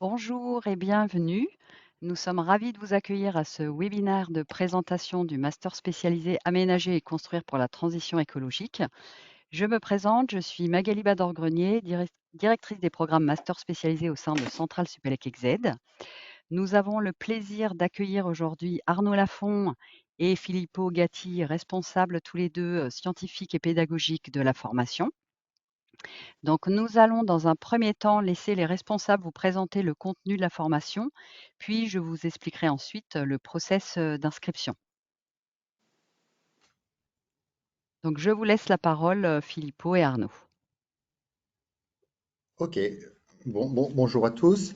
Bonjour et bienvenue. Nous sommes ravis de vous accueillir à ce webinaire de présentation du master spécialisé Aménager et construire pour la transition écologique. Je me présente, je suis Magali Bador-Grenier, directrice des programmes master spécialisés au sein de Centrale Supélec EXED. Nous avons le plaisir d'accueillir aujourd'hui Arnaud Lafont et Filippo Gatti, responsables tous les deux scientifiques et pédagogiques de la formation. Donc, nous allons dans un premier temps laisser les responsables vous présenter le contenu de la formation, puis je vous expliquerai ensuite le process d'inscription. Donc, je vous laisse la parole, Filippo et Arnaud. Ok, bonjour à tous.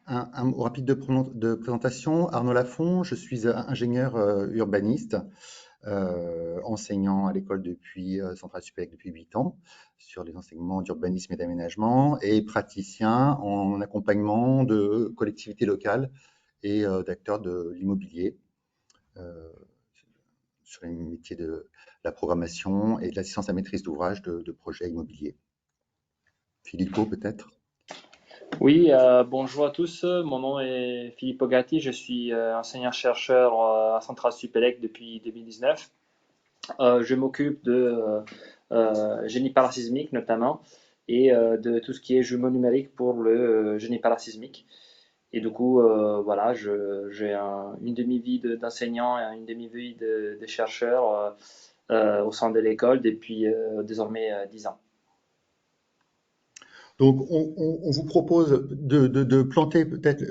Un mot rapide de présentation. Arnaud Lafont, je suis ingénieur urbaniste, enseignant à l'école depuis Centrale Supélec depuis 8 ans sur les enseignements d'urbanisme et d'aménagement et praticien en accompagnement de collectivités locales et d'acteurs de l'immobilier sur les métiers de la programmation et de l'assistance à maîtrise d'ouvrage de projets immobiliers. Filippo, peut-être? Oui, bonjour à tous. Mon nom est Philippe Ogati. Je suis enseignant-chercheur à Centrale Supélec depuis 2019. Je m'occupe de génie parasismique notamment et de tout ce qui est jumeaux numériques pour le génie parasismique. Et du coup, voilà, j'ai une demi-vie d'enseignant et une demi-vie de chercheur au sein de l'école depuis désormais 10 ans. Donc, on vous propose de planter peut-être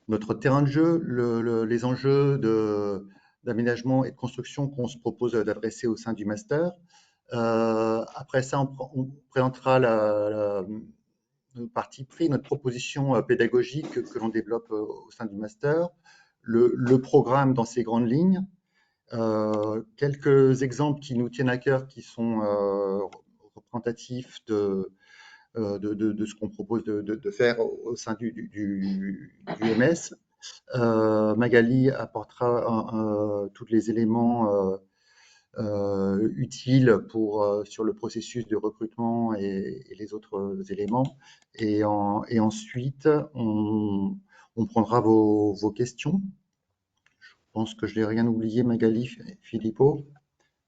notre terrain de jeu, les enjeux d'aménagement et de construction qu'on se propose d'adresser au sein du master. Après ça, on présentera notre parti pris, notre proposition pédagogique que l'on développe au sein du master, le programme dans ses grandes lignes, quelques exemples qui nous tiennent à cœur, qui sont représentatifs de ce qu'on propose de faire au sein du MS. Magali apportera tous les éléments utiles sur le processus de recrutement et les autres éléments. Et ensuite, on prendra vos questions. Je pense que je n'ai rien oublié, Magali, Filippo.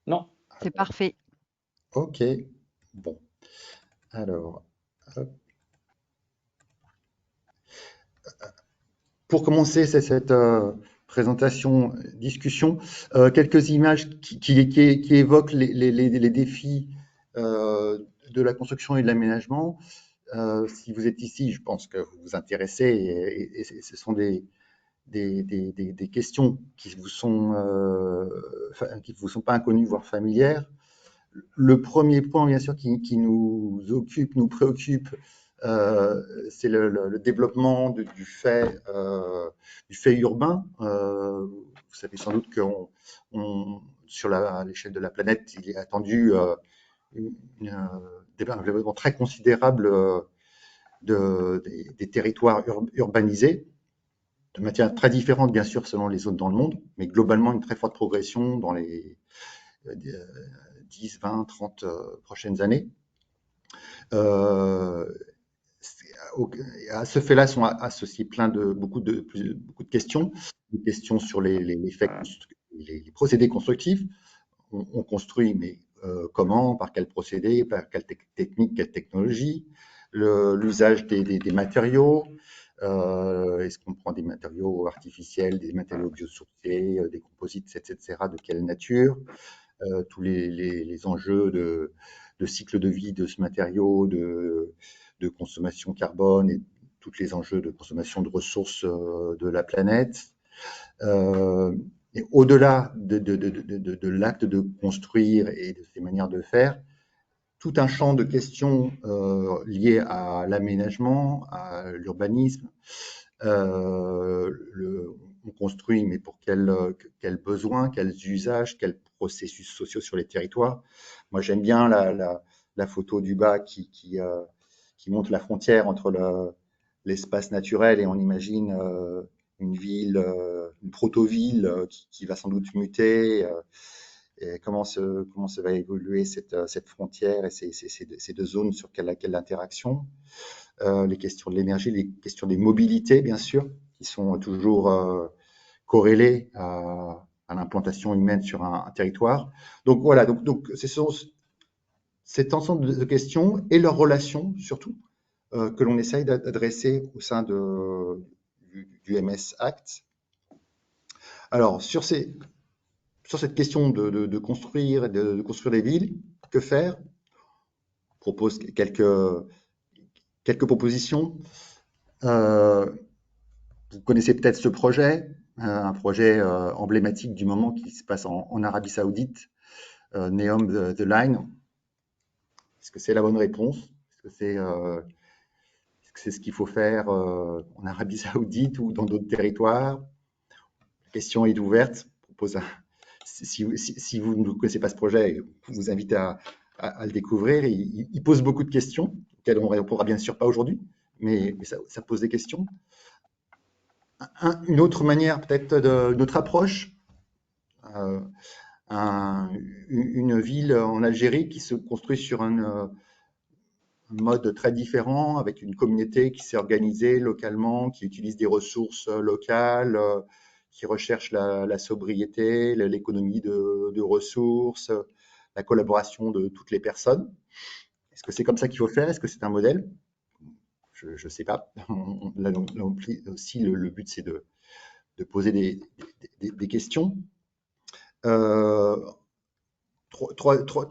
Non? C'est parfait. Ok, bon. Alors, hop. Pour commencer cette présentation, discussion, quelques images qui évoquent les défis de la construction et de l'aménagement. Si vous êtes ici, je pense que vous vous intéressez et ce sont des questions qui vous sont pas inconnues, voire familières. Le premier point, bien sûr, qui nous occupe, nous préoccupe, c'est le développement du fait urbain. Vous savez sans doute que sur l'échelle de la planète, il est attendu un développement très considérable des territoires urbanisés, de manière très différente, bien sûr, selon les zones dans le monde, mais globalement une très forte progression dans les 10, 20, 30 prochaines années. Euh, à ce fait-là sont associés beaucoup de questions, des questions sur les procédés constructifs. On construit, mais comment, par quel procédé, par quelle technique, quelle technologie, l'usage des matériaux. Est-ce qu'on prend des matériaux artificiels, des matériaux biosourcés, des composites, etc. De quelle nature? Tous les enjeux de cycle de vie de ce matériau, de consommation carbone et tous les enjeux de consommation de ressources de la planète. Et au-delà de l'acte de construire et de ces manières de faire, tout un champ de questions liées à l'aménagement, à l'urbanisme. On construit, mais pour quels besoins, quels usages, quels processus sociaux sur les territoires. Moi, j'aime bien la photo du bas qui montre la frontière entre l'espace naturel et on imagine une ville, une proto-ville qui va sans doute muter. Et comment va évoluer cette frontière et ces deux zones sur laquelle l'interaction. les questions de l'énergie, les questions des mobilités, bien sûr, qui sont toujours corrélées à l'implantation humaine sur un territoire. Donc voilà, donc cet ensemble de questions et leurs relations, surtout, que l'on essaye d'adresser au sein du MS Act. Alors, sur cette question de construire, de construire des villes, que faire? Je propose quelques propositions. Vous connaissez peut-être ce projet, un projet emblématique du moment qui se passe en Arabie Saoudite, Neom the Line. Est-ce que c'est la bonne réponse? Est-ce que c'est ce qu'il faut faire en Arabie Saoudite ou dans d'autres territoires? La question est ouverte. Je propose si vous ne connaissez pas ce projet, je vous invite à le découvrir. Il pose beaucoup de questions, auxquelles on ne répondra bien sûr pas aujourd'hui, mais ça pose des questions. Une autre manière, peut-être, une autre approche, une ville en Algérie qui se construit sur un mode très différent, avec une communauté qui s'est organisée localement, qui utilise des ressources locales, qui recherche la sobriété, l'économie de ressources, la collaboration de toutes les personnes. Est-ce que c'est comme ça qu'il faut faire? Est-ce que c'est un modèle? Je ne sais pas. Là aussi, le but, c'est de poser des questions.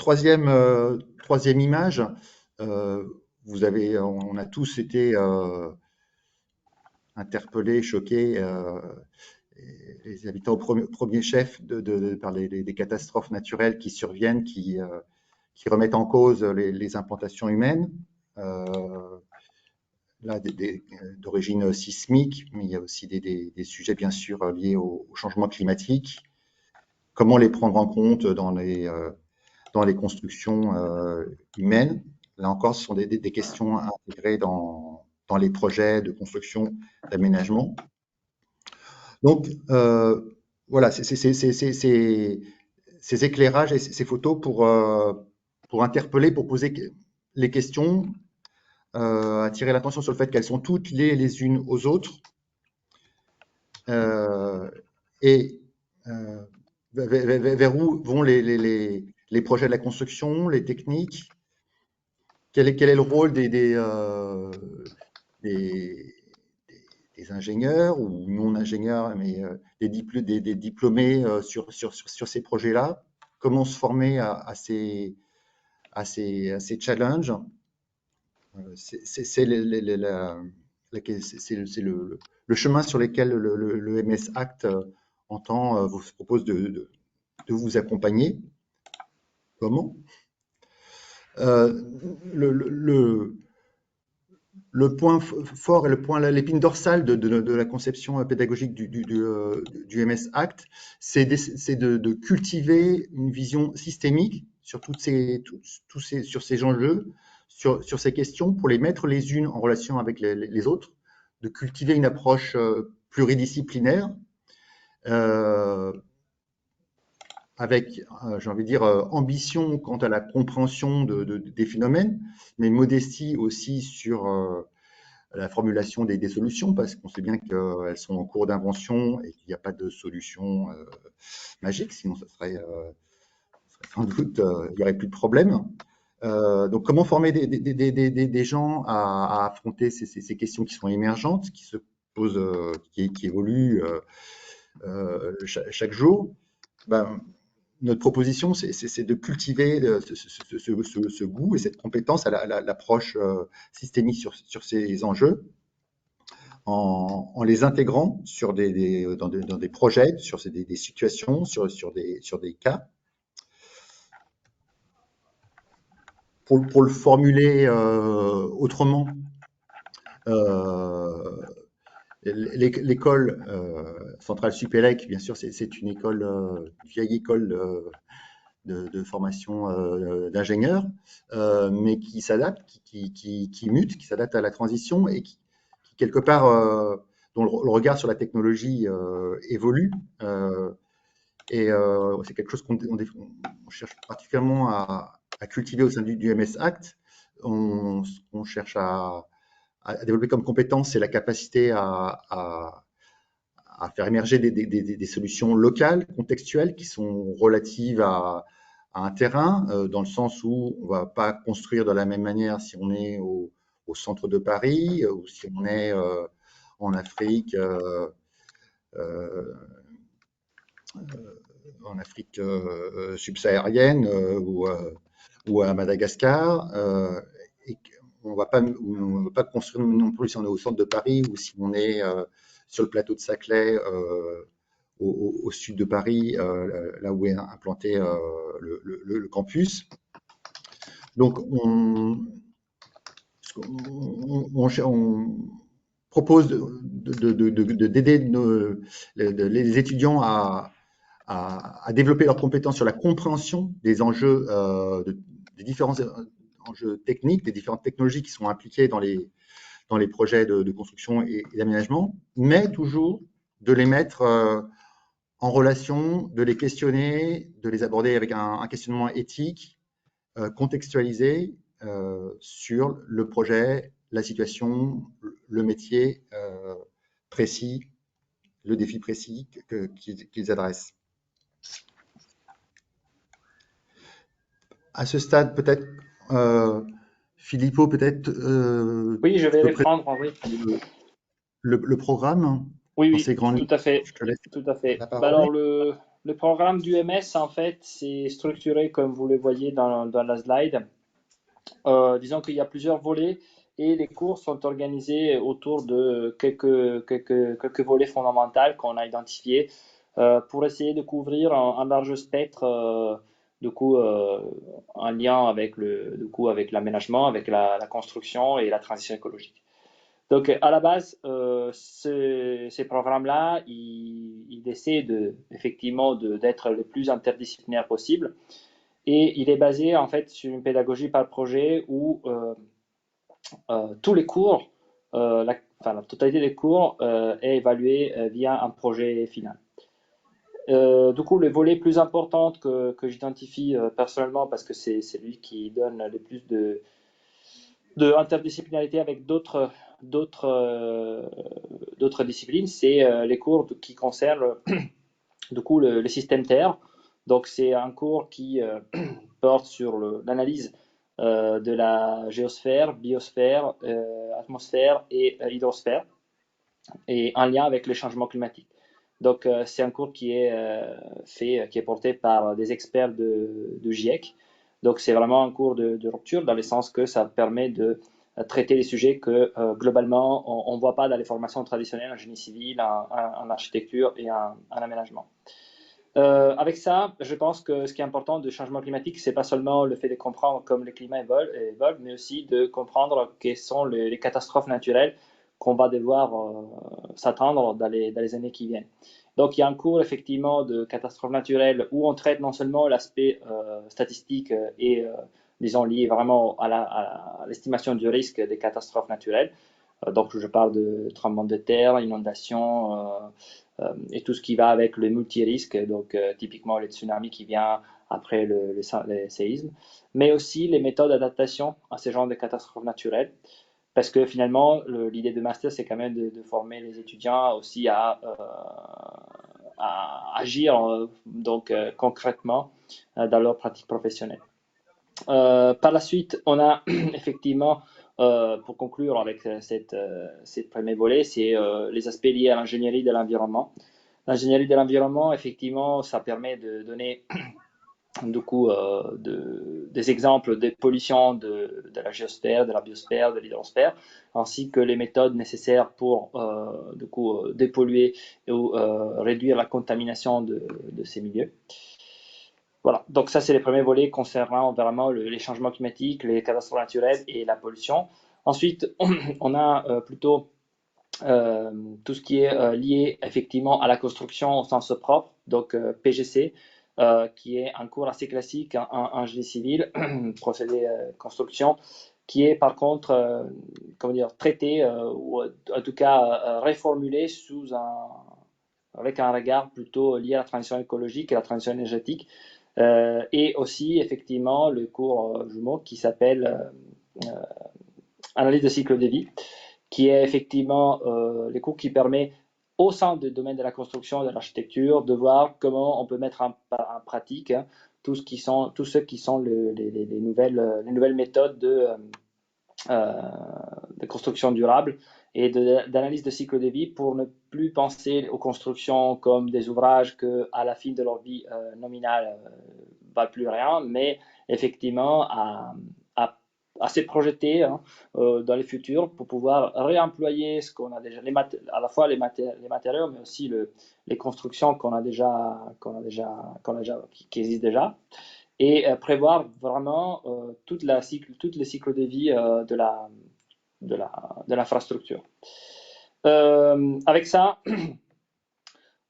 Troisième image, on a tous été interpellés, choqués, les habitants au premier chef par des catastrophes naturelles qui surviennent, qui remettent en cause les implantations humaines, là d'origine sismique, mais il y a aussi des sujets bien sûr liés au changement climatique. Comment les prendre en compte dans les constructions humaines? Là encore, ce sont des questions intégrées dans les projets de construction, d'aménagement. Donc, voilà, ces éclairages et ces photos pour interpeller, pour poser les questions, attirer l'attention sur le fait qu'elles sont toutes liées les unes aux autres. Et vers où vont les projets de la construction, les techniques? Quel est le rôle des ingénieurs ou non ingénieurs, mais des diplômés sur ces projets-là? Comment se former à ces challenges? C'est le chemin sur lequel le MS Act vous propose de vous accompagner. Comment? Le point fort et l'épine dorsale de la conception pédagogique du MS Act, c'est de cultiver une vision systémique sur sur ces enjeux, sur ces questions, pour les mettre les unes en relation avec les autres, de cultiver une approche pluridisciplinaire, avec, j'ai envie de dire, ambition quant à la compréhension des phénomènes, mais modestie aussi sur la formulation des solutions, parce qu'on sait bien qu'elles sont en cours d'invention et qu'il n'y a pas de solution magique, sinon ça serait sans doute, il n'y aurait plus de problème. Donc, comment former des gens à affronter ces questions qui sont émergentes, qui se posent, qui évoluent chaque jour? Notre proposition, c'est de cultiver ce goût et cette compétence à l'approche systémique sur ces enjeux, en les intégrant dans des projets, sur des situations, sur des cas. Pour le formuler autrement, l'école Centrale Supélec, bien sûr, c'est une vieille école de formation d'ingénieurs, mais qui s'adapte, qui mute, qui s'adapte à la transition et qui quelque part, dont le regard sur la technologie évolue. Et c'est quelque chose qu'on cherche particulièrement à cultiver au sein du MS Act. On cherche à à développer comme compétence, c'est la capacité à faire émerger des solutions locales, contextuelles, qui sont relatives à un terrain, dans le sens où on ne va pas construire de la même manière si on est au centre de Paris ou si on est en Afrique, subsaharienne ou à Madagascar. Et on ne va pas construire non plus si on est au centre de Paris ou si on est sur le plateau de Saclay, au sud de Paris, là où est implanté le campus. Donc, on propose d'aider les étudiants à développer leurs compétences sur la compréhension des enjeux, des différents enjeux techniques, des différentes technologies qui sont impliquées dans les projets de construction et d'aménagement, mais toujours de les mettre en relation, de les questionner, de les aborder avec un questionnement éthique, contextualisé sur le projet, la situation, le métier précis, le défi précis qu'ils adressent. À ce stade, peut-être, Filippo, peut-être Oui, je tu vais peux reprendre, oui. présenter le programme Oui, dans oui, ses grandes tout à fait, lignes. Je te laisse tout à fait. la Bah parole. alors, le programme du MS, en fait, c'est structuré comme vous le voyez dans la slide. Disons qu'il y a plusieurs volets et les cours sont organisés autour de quelques volets fondamentaux qu'on a identifiés pour essayer de couvrir un large spectre, du coup, en lien avec avec l'aménagement, avec la construction et la transition écologique. Donc, à la base, ces programmes-là, ils essaient effectivement d'être le plus interdisciplinaire possible. Et il est basé en fait sur une pédagogie par projet où tous les cours, la totalité des cours est évaluée via un projet final. Du coup, le volet plus important que j'identifie personnellement, parce que c'est celui qui donne le plus de interdisciplinarité avec d'autres disciplines, c'est les cours qui concernent du coup le système Terre. Donc c'est un cours qui porte sur l'analyse de la géosphère, biosphère, atmosphère et hydrosphère, et en lien avec les changements climatiques. Donc c'est un cours qui est qui est porté par des experts de GIEC. Donc c'est vraiment un cours de rupture dans le sens que ça permet de traiter les sujets que globalement on ne voit pas dans les formations traditionnelles en génie civil, en architecture et en aménagement. Avec ça, je pense que ce qui est important du changement climatique, c'est pas seulement le fait de comprendre comment le climat évolue, mais aussi de comprendre quelles sont les catastrophes naturelles qu'on va devoir s'attendre dans les années qui viennent. Donc, il y a un cours effectivement de catastrophes naturelles où on traite non seulement l'aspect statistique et, disons, lié vraiment à l'estimation du risque des catastrophes naturelles. Donc, je parle de tremblements de terre, inondations et tout ce qui va avec le multirisque, donc typiquement les tsunamis qui viennent après les séismes, mais aussi les méthodes d'adaptation à ce genre de catastrophes naturelles. Parce que finalement, l'idée de master, c'est quand même de former les étudiants aussi à agir concrètement dans leur pratique professionnelle. Par la suite, on a effectivement, pour conclure avec cette premier volet, c'est les aspects liés à l'ingénierie de l'environnement. L'ingénierie de l'environnement, effectivement, ça permet de donner du coup des exemples de pollution de la géosphère, de la biosphère, de l'hydrosphère, ainsi que les méthodes nécessaires pour du coup dépolluer ou réduire la contamination de ces milieux. Voilà, donc ça c'est les premiers volets concernant vraiment les changements climatiques, les catastrophes naturelles et la pollution. Ensuite, on a plutôt tout ce qui est lié effectivement à la construction au sens propre, donc PGC, qui est un cours assez classique en génie civil, procédé construction, qui est par contre comment dire, traité ou en tout cas réformulé avec un regard plutôt lié à la transition écologique et la transition énergétique. Et aussi effectivement le cours jumeau qui s'appelle analyse de cycle de vie, qui est effectivement les cours qui permet au sein du domaine de la construction et de l'architecture de voir comment on peut mettre en pratique tout ce qui sont les nouvelles méthodes de construction durable et d'analyse de cycle de vie pour ne plus penser aux constructions comme des ouvrages que à la fin de leur vie nominale valent plus rien, mais effectivement à se projeter dans le futur pour pouvoir réemployer ce qu'on a déjà, à la fois les matériaux, mais aussi les constructions qui existent déjà, et prévoir vraiment tout le cycle de vie de l'infrastructure. Avec ça,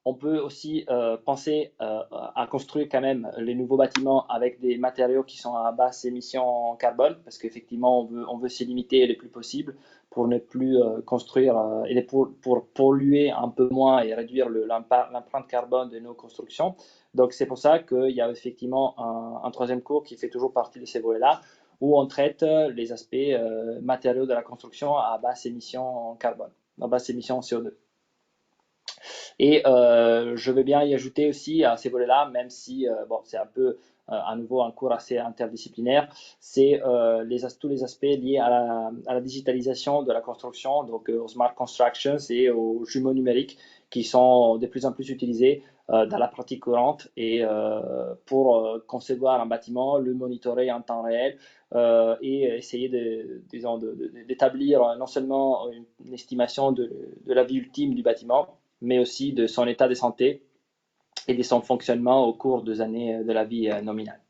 on peut aussi penser à construire quand même les nouveaux bâtiments avec des matériaux qui sont à basse émission carbone, parce qu'effectivement, on veut se limiter le plus possible pour ne plus construire et pour polluer un peu moins et réduire l'empreinte carbone de nos constructions. Donc, c'est pour ça qu'il y a effectivement un troisième cours qui fait toujours partie de ces volets-là, où on traite les aspects matériaux de la construction à basse émission carbone, à basse émission CO2. Et je veux bien y ajouter aussi à ces volets-là, même si bon, c'est un peu à nouveau un cours assez interdisciplinaire, c'est tous les aspects liés à la digitalisation de la construction, donc aux smart constructions et aux jumeaux numériques qui sont de plus en plus utilisés dans la pratique courante et pour concevoir un bâtiment, le monitorer en temps réel et essayer d'établir non seulement une estimation de la vie ultime du bâtiment, mais aussi de son état de santé et de son fonctionnement au cours des années de la vie nominale.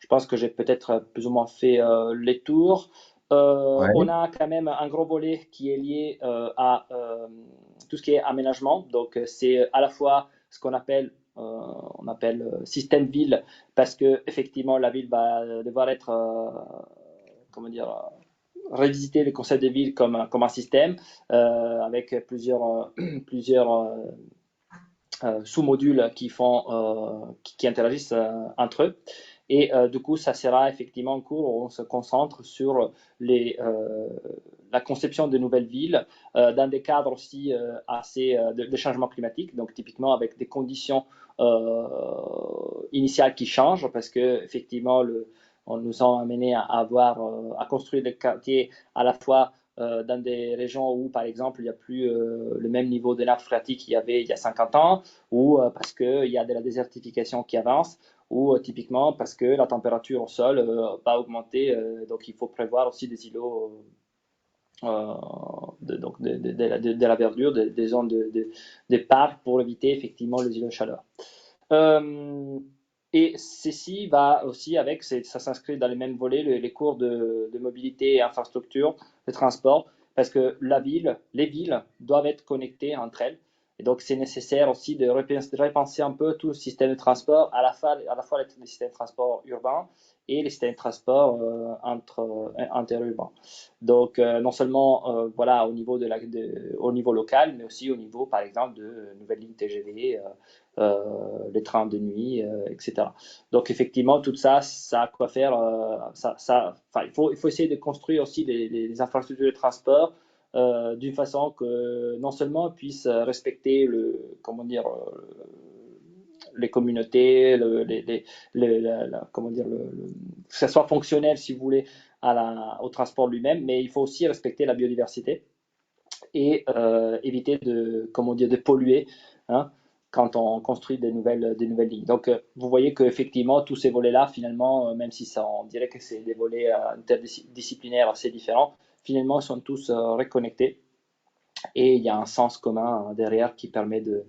Je pense que j'ai peut-être plus ou moins fait les tours. Ouais. On a quand même un gros volet qui est lié à tout ce qui est aménagement. Donc, c'est à la fois ce qu'on appelle système ville, parce que effectivement la ville va devoir être comment dire revisiter le concept de ville comme un système avec plusieurs sous-modules qui interagissent entre eux. Et du coup, ça sera effectivement un cours où on se concentre sur la conception de nouvelles villes dans des cadres aussi assez de changement climatique, donc typiquement avec des conditions initiales qui changent parce que effectivement on nous a amené à construire des quartiers à la fois dans des régions où, par exemple, il n'y a plus le même niveau de nappe phréatique qu'il y avait il y a 50 ans, ou parce qu'il y a de la désertification qui avance, ou typiquement parce que la température au sol va augmenter, donc il faut prévoir aussi des îlots de la verdure, des zones de parcs pour éviter effectivement les îlots de chaleur. Et ceci va aussi avec, ça s'inscrit dans les mêmes volets, les cours de mobilité et infrastructure, de transport, parce que les villes doivent être connectées entre elles. Et donc, c'est nécessaire aussi de repenser un peu tout le système de transport, à la fois les systèmes de transport urbains et les systèmes de transport interurbains. Donc, non seulement voilà, au niveau local, mais aussi au niveau, par exemple, de nouvelles lignes TGV, les trains de nuit, etc. Donc effectivement, tout ça, ça a quoi faire. Il faut essayer de construire aussi des infrastructures de transport d'une façon que non seulement puissent respecter les communautés, que ça soit fonctionnel, si vous voulez, au transport lui-même, mais il faut aussi respecter la biodiversité et éviter de polluer, hein, quand on construit des nouvelles lignes. Donc, vous voyez qu'effectivement, tous ces volets-là, finalement, même si on dirait que c'est des volets interdisciplinaires assez différents, finalement, ils sont tous reconnectés et il y a un sens commun derrière qui permet de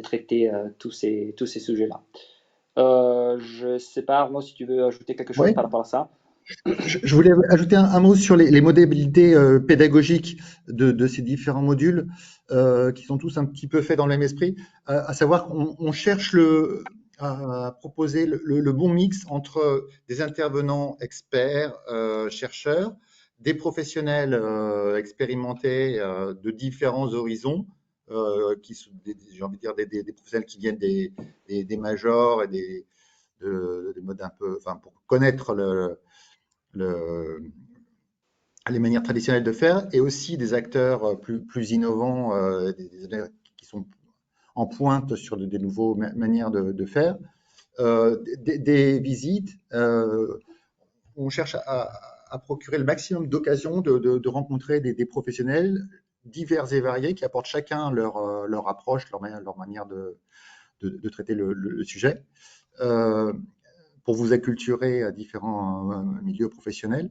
traiter tous ces sujets-là. Je ne sais pas, Arnaud, si tu veux ajouter quelque chose Ouais. par rapport à ça. Je voulais ajouter un mot sur les modalités pédagogiques de ces différents modules qui sont tous un petit peu faits dans le même esprit, à savoir qu'on cherche à proposer le bon mix entre des intervenants experts, chercheurs, des professionnels expérimentés de différents horizons, qui sont j'ai envie de dire des professionnels qui viennent des majors et des modes un peu, enfin, pour connaître le, les manières traditionnelles de faire et aussi des acteurs plus innovants, des acteurs qui sont en pointe sur des nouveaux manières de faire. Des visites, on cherche à procurer le maximum d'occasions de rencontrer des professionnels divers et variés qui apportent chacun leur approche, leur manière de traiter le sujet, pour vous acculturer à différents milieux professionnels.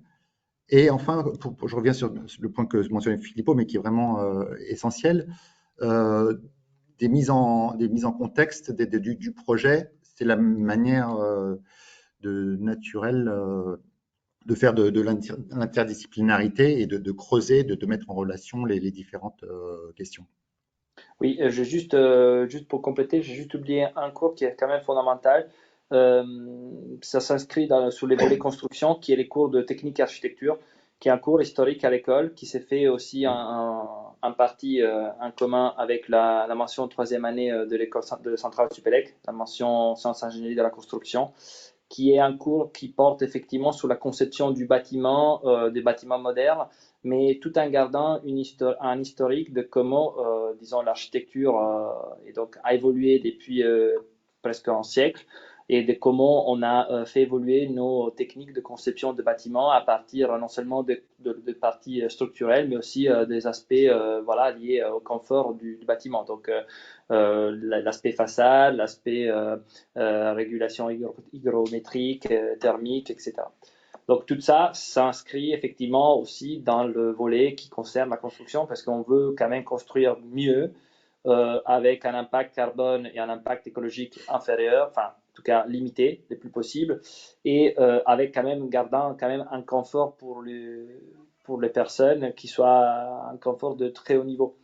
Et enfin, je reviens sur le point que mentionnait Filippo, mais qui est vraiment essentiel, des mises en contexte du projet. C'est la manière naturelle de faire de l'interdisciplinarité et de creuser, de mettre en relation les différentes questions. Oui, juste pour compléter, j'ai juste oublié un cours qui est quand même fondamental. Euh, Ça s'inscrit sous les volets construction, qui est les cours de technique et architecture, qui est un cours historique à l'école, qui s'est fait aussi en partie en commun avec la mention troisième année de l'école de Centrale Supélec, la mention sciences ingénierie de la construction, qui est un cours qui porte effectivement sur la conception du bâtiment, des bâtiments modernes, mais tout en gardant un historique de comment, disons, l'architecture et donc, a évolué depuis presque un siècle et de comment on a fait évoluer nos techniques de conception de bâtiments à partir non seulement de parties structurelles, mais aussi des aspects voilà, liés au confort du bâtiment. Donc, l'aspect façade, l'aspect régulation hygrométrique, thermique, etc. Donc tout ça s'inscrit effectivement aussi dans le volet qui concerne la construction parce qu'on veut quand même construire mieux avec un impact carbone et un impact écologique inférieur, enfin en tout cas limité le plus possible, et avec quand même gardant quand même un confort pour les personnes qui soit un confort de très haut niveau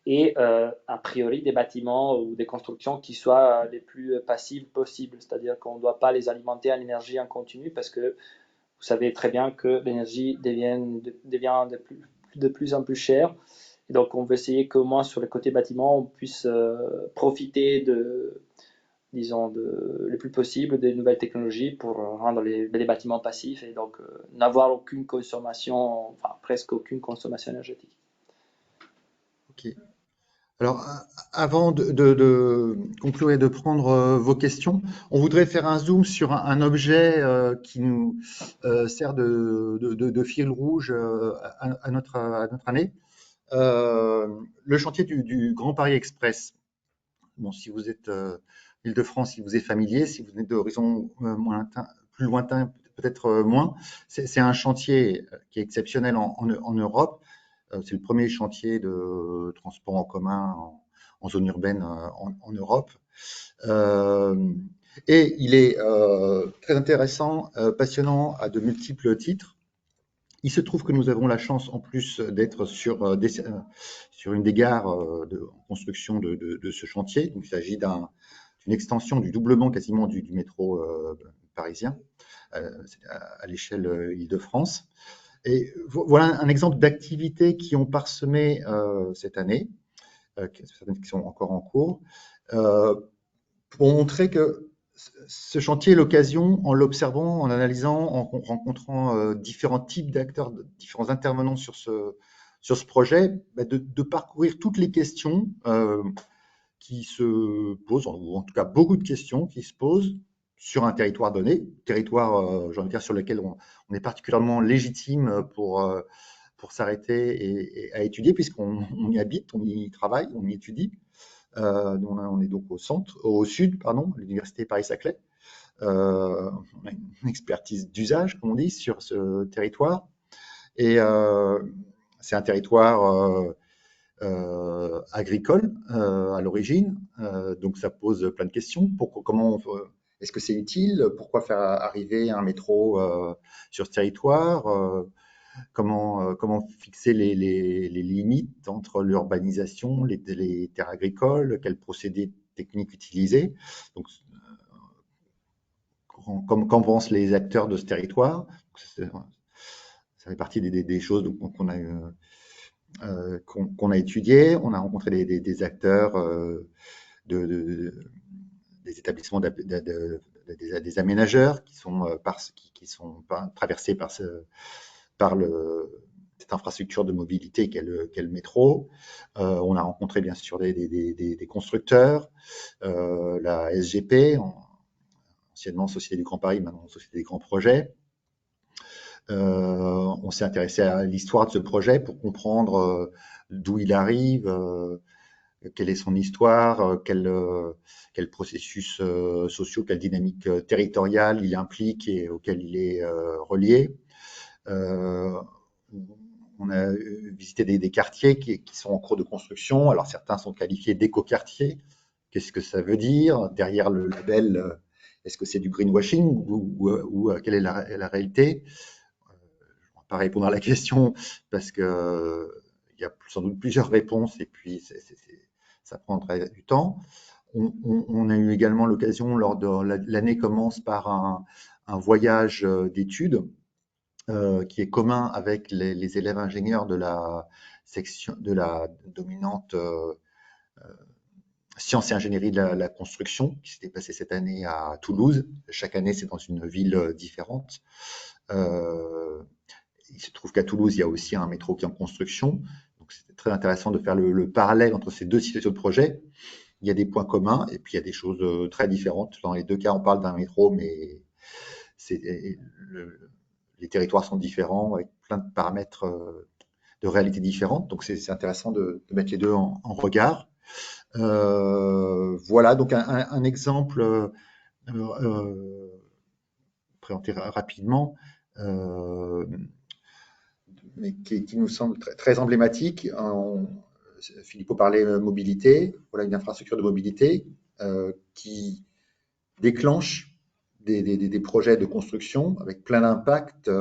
et a priori des bâtiments ou des constructions qui soient les plus passives possibles, c'est-à-dire qu'on ne doit pas les alimenter en énergie en continu parce que vous savez très bien que l'énergie devient de plus en plus chère. Et donc on veut essayer qu'au moins sur le côté bâtiment, on puisse profiter disons, le plus possible des nouvelles technologies pour rendre les bâtiments passifs et donc n'avoir aucune consommation, enfin presque aucune consommation énergétique. Ok. Alors, avant de conclure et de prendre vos questions, on voudrait faire un zoom sur un objet qui nous sert de fil rouge à notre année. Le chantier du Grand Paris Express. Bon, si vous êtes Île-de-France, si vous êtes familier, si vous êtes d'horizons plus lointains, peut-être moins, c'est un chantier qui est exceptionnel en Europe. C'est le premier chantier de transport en commun en zone urbaine en Europe. Et il est très intéressant, passionnant à de multiples titres. Il se trouve que nous avons la chance, en plus, d'être sur une des gares en construction de ce chantier. Donc, il s'agit d'une extension du doublement quasiment du métro parisien à l'échelle Île-de-France. Et voilà un exemple d'activités qui ont parsemé cette année, certaines qui sont encore en cours, pour montrer que ce chantier est l'occasion, en l'observant, en analysant, en rencontrant différents types d'acteurs, différents intervenants sur ce projet, de parcourir toutes les questions qui se posent, ou en tout cas beaucoup de questions qui se posent sur un territoire donné, territoire, j'ai envie de dire, sur lequel on est particulièrement légitime pour s'arrêter et à étudier, puisqu'on y habite, on y travaille, on y étudie. On est donc au sud, pardon, à l'université Paris-Saclay. On a une expertise d'usage, comme on dit, sur ce territoire. Et c'est un territoire agricole à l'origine, donc ça pose plein de questions. Est-ce que c'est utile? Pourquoi faire arriver un métro sur ce territoire? Comment fixer les limites entre l'urbanisation, les terres agricoles, quels procédés techniques utiliser. Donc, qu'en pensent les acteurs de ce territoire? Ça fait partie des choses qu'on a étudiées. On a rencontré des acteurs des établissements, des aménageurs qui sont traversés par cette infrastructure de mobilité qu'est le métro. On a rencontré bien sûr des constructeurs, la SGP, anciennement Société du Grand Paris, maintenant Société des Grands Projets. On s'est intéressé à l'histoire de ce projet pour comprendre d'où il arrive, quelle est son histoire, quel processus sociaux, quelle dynamique territoriale il implique et auquel il est relié. On a visité des quartiers qui sont en cours de construction. Alors certains sont qualifiés d'éco-quartiers. Qu'est-ce que ça veut dire? Derrière le label, est-ce que c'est du greenwashing ou quelle est la réalité? Je ne vais pas répondre à la question parce que il y a sans doute plusieurs réponses et puis ça prendrait du temps. On a eu également l'occasion, lors de l'année commence par un voyage d'études qui est commun avec les élèves ingénieurs de la section de la dominante sciences et ingénierie de la construction, qui s'était passé cette année à Toulouse. Chaque année, c'est dans une ville différente. Il se trouve qu'à Toulouse, il y a aussi un métro qui est en construction. Donc, c'était très intéressant de faire le parallèle entre ces deux situations de projet. Il y a des points communs et puis il y a des choses très différentes. Dans les deux cas, on parle d'un métro, mais les territoires sont différents avec plein de paramètres de réalité différentes. Donc, c'est intéressant de mettre les deux en regard. Voilà, donc un exemple présenté rapidement, mais qui nous semble très emblématique. Filippo parlait de mobilité, voilà une infrastructure de mobilité qui déclenche des projets de construction avec plein d'impacts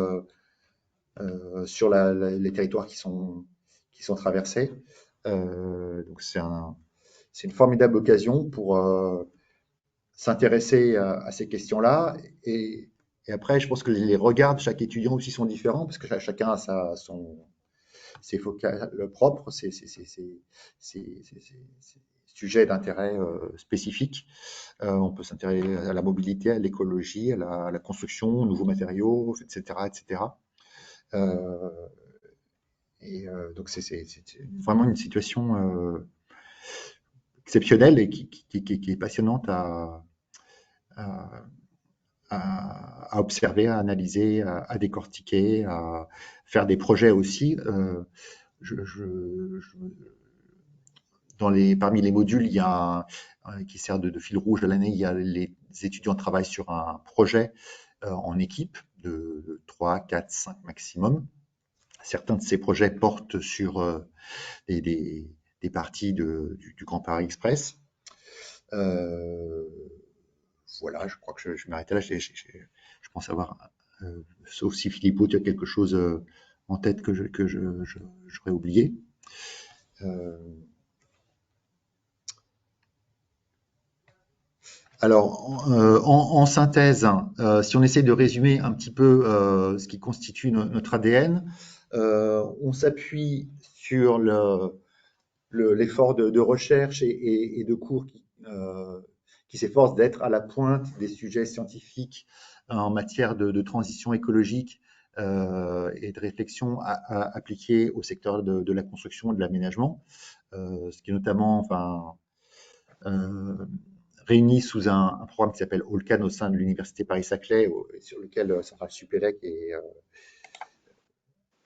sur les territoires qui sont traversés. Donc c'est une formidable occasion pour s'intéresser à ces questions-là. Et après, je pense que les regards de chaque étudiant aussi sont différents parce que chacun a ses focales propres, ses sujets d'intérêt spécifiques. On peut s'intéresser à la mobilité, à l'écologie, à la construction, aux nouveaux matériaux, etc. etc. Donc, c'est vraiment une situation exceptionnelle et qui est passionnante à observer, à analyser, à décortiquer, à faire des projets aussi. Parmi les modules, il y a qui sert de fil rouge de l'année, il y a les étudiants travaillent sur un projet en équipe de 3, 4, 5 maximum. Certains de ces projets portent sur des parties du Grand Paris Express. Voilà, je crois que je vais m'arrêter là. Je pense avoir, sauf si Filippo, tu as quelque chose en tête que j'aurais oublié. Alors, en synthèse, si on essaie de résumer un petit peu ce qui constitue notre ADN, on s'appuie sur l'effort de recherche et de cours qui s'efforce d'être à la pointe des sujets scientifiques en matière de transition écologique et de réflexion appliquée au secteur de la construction et de l'aménagement, ce qui est notamment réuni sous un programme qui s'appelle ALLCAN au sein de l'Université Paris-Saclay, sur lequel Centrale Supélec est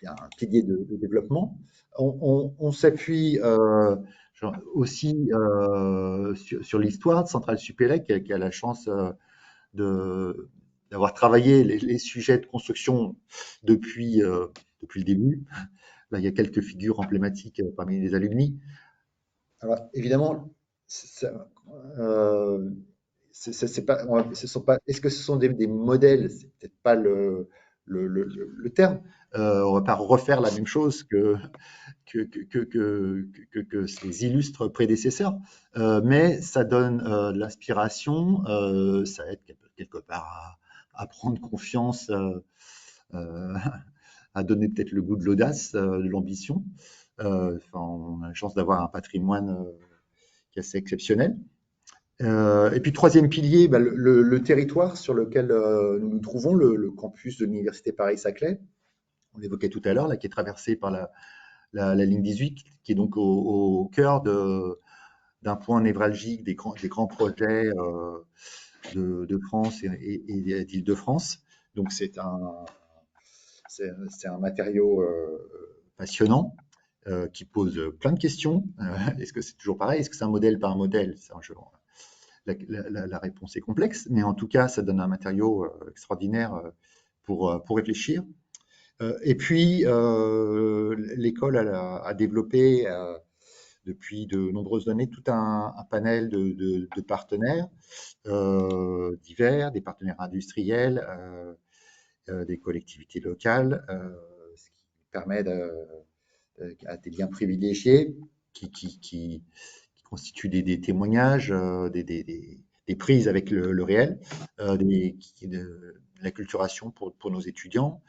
un pilier de développement. On s'appuie aussi sur l'histoire de Centrale Supélec, qui a la chance d'avoir travaillé les sujets de construction depuis le début. Là, il y a quelques figures emblématiques parmi les alumni. Alors, évidemment, est-ce que ce sont des modèles? C'est peut-être pas le terme. On va pas refaire la même chose que ses illustres prédécesseurs, mais ça donne de l'inspiration, ça aide quelque part à prendre confiance, à donner peut-être le goût de l'audace, de l'ambition. On a la chance d'avoir un patrimoine qui est assez exceptionnel. Et puis, troisième pilier, le territoire sur lequel nous nous trouvons, le campus de l'Université Paris-Saclay. on l'évoquait tout à l'heure, là, qui est traversée par la ligne 18, qui est donc au cœur d'un point névralgique des grands projets de France et d'Île-de-France. Donc c'est un matériau passionnant qui pose plein de questions. Est-ce que c'est toujours pareil? Est-ce que c'est un modèle par modèle? La réponse est complexe, mais en tout cas, ça donne un matériau extraordinaire pour réfléchir. Et puis, l'école a développé depuis de nombreuses années tout un panel de partenaires divers, des partenaires industriels, des collectivités locales, ce qui permet à des liens privilégiés qui constituent des témoignages, des prises avec le réel, de l'acculturation pour nos étudiants,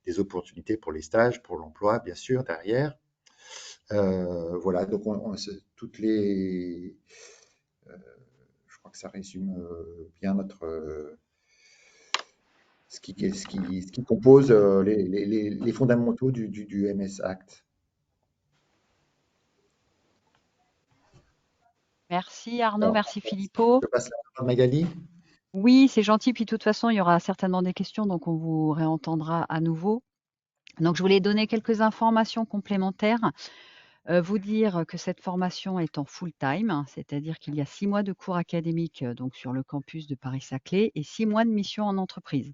des opportunités pour les stages, pour l'emploi, bien sûr, derrière. Voilà, donc toutes les. Je crois que ça résume bien ce qui compose les fondamentaux du MS Act. Merci Arnaud, Alors, merci Filippo. je passe la parole à Magali. Oui, c'est gentil. Puis de toute façon, il y aura certainement des questions, donc on vous réentendra à nouveau. Donc, je voulais donner quelques informations complémentaires. Vous dire que cette formation est en full-time, hein, c'est-à-dire qu'il y a 6 mois de cours académiques donc sur le campus de Paris-Saclay et 6 mois de mission en entreprise.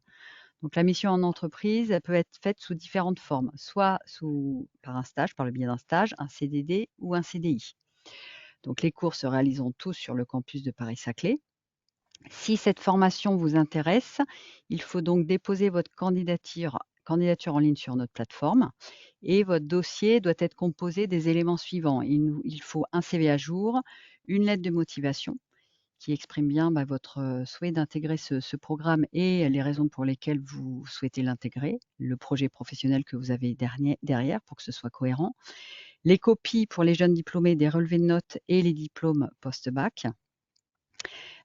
Donc, la mission en entreprise, elle peut être faite sous différentes formes, soit par un stage, par le biais d'un stage, un CDD ou un CDI. Donc, les cours se réaliseront tous sur le campus de Paris-Saclay. Si cette formation vous intéresse, il faut donc déposer votre candidature en ligne sur notre plateforme et votre dossier doit être composé des éléments suivants. Il faut un CV à jour, une lettre de motivation qui exprime bien votre souhait d'intégrer ce programme et les raisons pour lesquelles vous souhaitez l'intégrer, le projet professionnel que vous avez derrière pour que ce soit cohérent, les copies pour les jeunes diplômés des relevés de notes et les diplômes post-bac,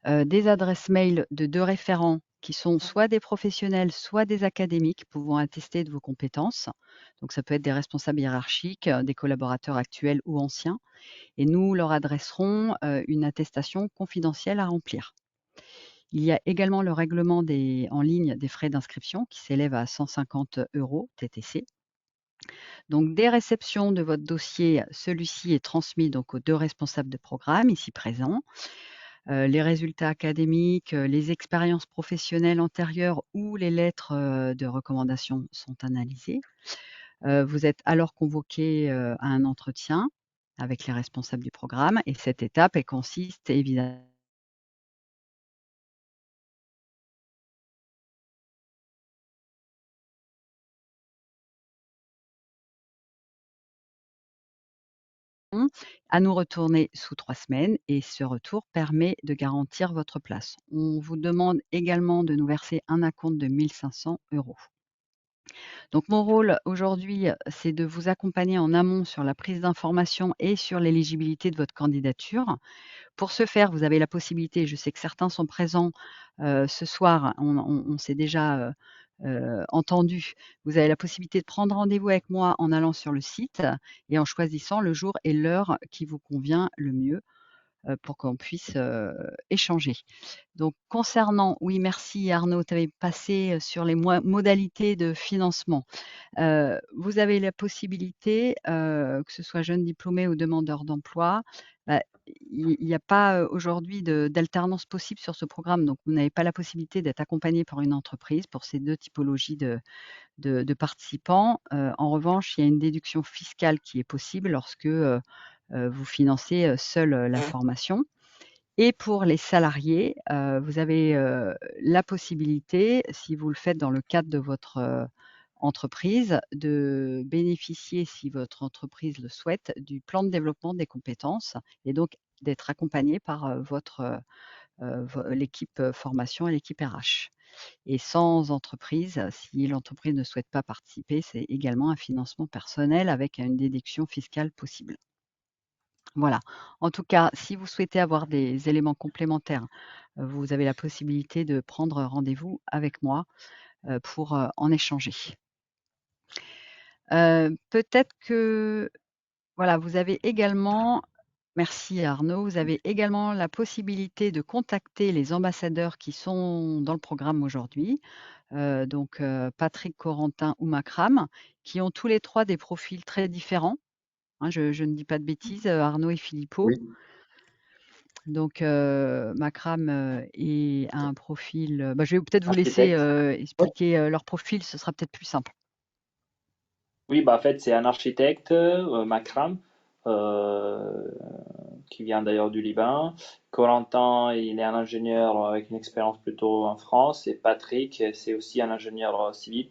des adresses mail de 2 référents qui sont soit des professionnels, soit des académiques pouvant attester de vos compétences. Donc ça peut être des responsables hiérarchiques, des collaborateurs actuels ou anciens et nous leur adresserons, une attestation confidentielle à remplir. Il y a également le règlement en ligne des frais d'inscription qui s'élève à 150 € TTC. Donc dès réception de votre dossier, celui-ci est transmis donc aux 2 responsables de programme ici présents. Les résultats académiques, les expériences professionnelles antérieures ou les lettres, de recommandation sont analysées. Vous êtes alors convoqué, à un entretien avec les responsables du programme et cette étape, elle consiste évidemment à nous retourner sous 3 semaines et ce retour permet de garantir votre place. On vous demande également de nous verser un acompte de 1 500 €. Donc mon rôle aujourd'hui, c'est de vous accompagner en amont sur la prise d'informations et sur l'éligibilité de votre candidature. Pour ce faire, vous avez la possibilité, je sais que certains sont présents, ce soir, on s'est déjà, entendus. Vous avez la possibilité de prendre rendez-vous avec moi en allant sur le site et en choisissant le jour et l'heure qui vous convient le mieux, pour qu'on puisse, échanger. Donc concernant oui merci Arnaud, tu avais passé, sur les modalités de financement. Vous avez la possibilité, que ce soit jeune diplômé ou demandeur d'emploi, bah, il y a pas, aujourd'hui d'alternance possible sur ce programme, donc vous n'avez pas la possibilité d'être accompagné par une entreprise pour ces 2 typologies de participants. En revanche, il y a une déduction fiscale qui est possible lorsque, vous financez, seul, la formation. Et pour les salariés, vous avez, la possibilité, si vous le faites dans le cadre de votre, entreprise, de bénéficier, si votre entreprise le souhaite, du plan de développement des compétences et donc d'être accompagné par, l'équipe, formation et l'équipe RH. Et sans entreprise, si l'entreprise ne souhaite pas participer, c'est également un financement personnel avec une déduction fiscale possible. Voilà. En tout cas, si vous souhaitez avoir des éléments complémentaires, vous avez la possibilité de prendre rendez-vous avec moi, pour, en échanger. Peut-être que, voilà, vous avez également, merci Arnaud, vous avez également la possibilité de contacter les ambassadeurs qui sont dans le programme aujourd'hui, donc Patrick, Corentin ou Makram, qui ont tous les 3 des profils très différents, hein, je ne dis pas de bêtises, Arnaud et Filippo. Oui, Donc Makram a un profil, je vais peut-être vous laisser Architecte. ouais, expliquer leur profil, ce sera peut-être plus simple. Oui, bah, en fait, c'est un architecte, Makram, euh, qui vient d'ailleurs du Liban. Corentin, il est un ingénieur avec une expérience plutôt en France. Et Patrick, c'est aussi un ingénieur civil,